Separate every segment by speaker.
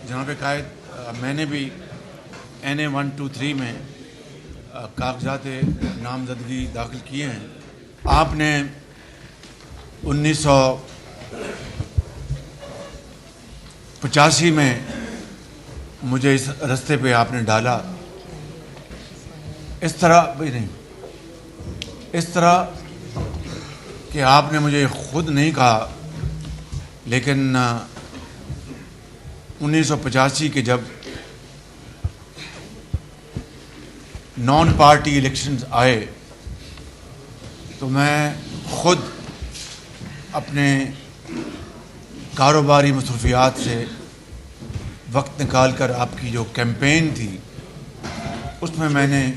Speaker 1: جناب قائد، میں نے بھی NA-123 میں کاغذات نامزدگی داخل کیے ہیں۔ آپ نے 1985 میں مجھے اس رستے پہ آپ نے ڈالا، اس طرح کہ آپ نے مجھے خود نہیں کہا، لیکن 1985 کے جب نان پارٹی الیکشنز آئے تو میں خود اپنے کاروباری مصروفیات سے وقت نکال کر آپ کی جو کیمپین تھی اس میں نے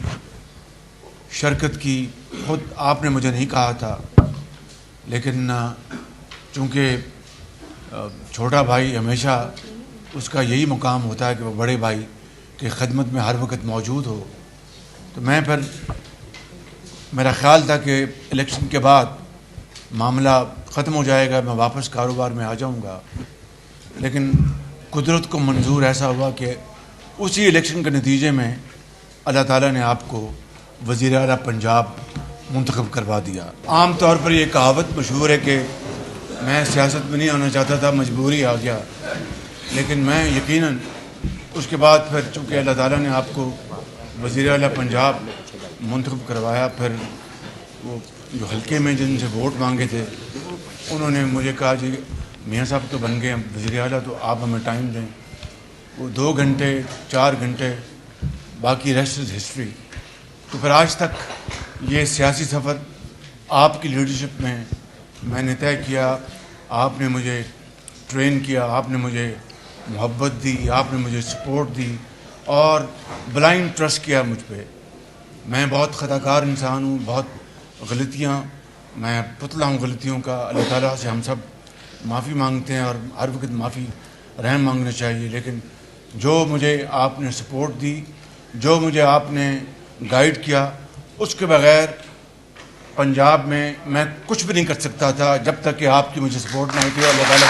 Speaker 1: شرکت کی۔ خود آپ نے مجھے نہیں کہا تھا، لیکن چونکہ چھوٹا بھائی ہمیشہ اس کا یہی مقام ہوتا ہے کہ وہ بڑے بھائی کی خدمت میں ہر وقت موجود ہو، تو میں پھر میرا خیال تھا کہ الیکشن کے بعد معاملہ ختم ہو جائے گا، میں واپس کاروبار میں آ جاؤں گا، لیکن قدرت کو منظور ایسا ہوا کہ اسی الیکشن کے نتیجے میں اللہ تعالیٰ نے آپ کو وزیر اعلیٰ پنجاب منتخب کروا دیا۔ عام طور پر یہ کہاوت مشہور ہے کہ میں سیاست میں نہیں آنا چاہتا تھا، مجبوری آ گیا، لیکن میں یقیناً اس کے بعد پھر چونکہ اللہ تعالیٰ نے آپ کو وزیر اعلیٰ پنجاب منتخب کروایا، پھر وہ جو حلقے میں جن سے ووٹ مانگے تھے انہوں نے مجھے کہا جی میاں صاحب تو بن گئے ہیں وزیر اعلیٰ، تو آپ ہمیں ٹائم دیں۔ وہ 2 گھنٹے 4 گھنٹے، باقی ریسٹ از ہسٹری۔ تو پھر آج تک یہ سیاسی سفر آپ کی لیڈرشپ میں نے طے کیا، آپ نے مجھے ٹرین کیا، آپ نے مجھے محبت دی، آپ نے مجھے سپورٹ دی اور بلائنڈ ٹرسٹ کیا مجھ پہ۔ میں بہت خطا کار انسان ہوں، بہت غلطیاں، میں پتلا ہوں غلطیوں کا۔ اللہ تعالیٰ سے ہم سب معافی مانگتے ہیں اور ہر وقت معافی رحم مانگنا چاہیے، لیکن جو مجھے آپ نے سپورٹ دی، جو مجھے آپ نے گائیڈ کیا، اس کے بغیر پنجاب میں کچھ بھی نہیں کر سکتا تھا جب تک کہ آپ کی مجھے سپورٹ نہ ہوتی۔ اللہ تعالیٰ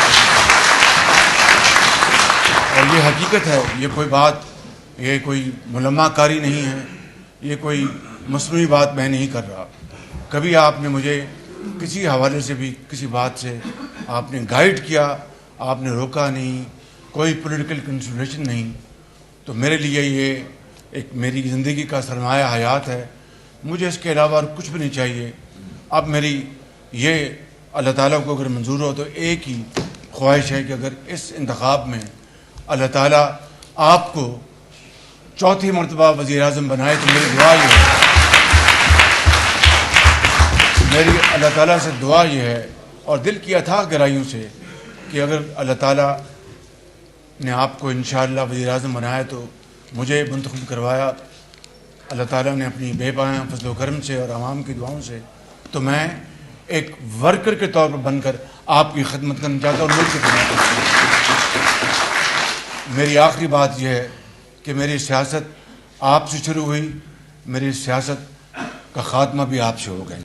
Speaker 1: اور یہ حقیقت ہے، یہ کوئی بات، یہ کوئی ملمہ کاری نہیں ہے، یہ کوئی مصنوعی بات میں نہیں کر رہا۔ کبھی آپ نے مجھے کسی حوالے سے بھی کسی بات سے آپ نے گائیڈ کیا، آپ نے روکا نہیں، کوئی پولیٹیکل کنسیڈریشن نہیں، تو میرے لیے یہ ایک میری زندگی کا سرمایہ حیات ہے۔ مجھے اس کے علاوہ اور کچھ بھی نہیں چاہیے۔ اب میری یہ اللہ تعالیٰ کو اگر منظور ہو تو ایک ہی خواہش ہے کہ اگر اس انتخاب میں اللہ تعالیٰ آپ کو 4تھی مرتبہ وزیر اعظم بنائے تو میری دعا یہ ہے، میری اللہ تعالیٰ سے دعا یہ ہے اور دل کی اتھاہ گہرائیوں سے کہ اگر اللہ تعالیٰ نے آپ کو انشاءاللہ وزیر اعظم بنایا تو مجھے منتخب کروایا اللہ تعالیٰ نے اپنی بے پناہ فضل و کرم سے اور عوام کی دعاؤں سے، تو میں ایک ورکر کے طور پر بن کر آپ کی خدمت کرنا چاہتا ہوں اور ملک کی خدمت کرنا چاہتا ہوں۔ میری آخری بات یہ ہے کہ میری سیاست آپ سے شروع ہوئی، میری سیاست کا خاتمہ بھی آپ سے ہوگا۔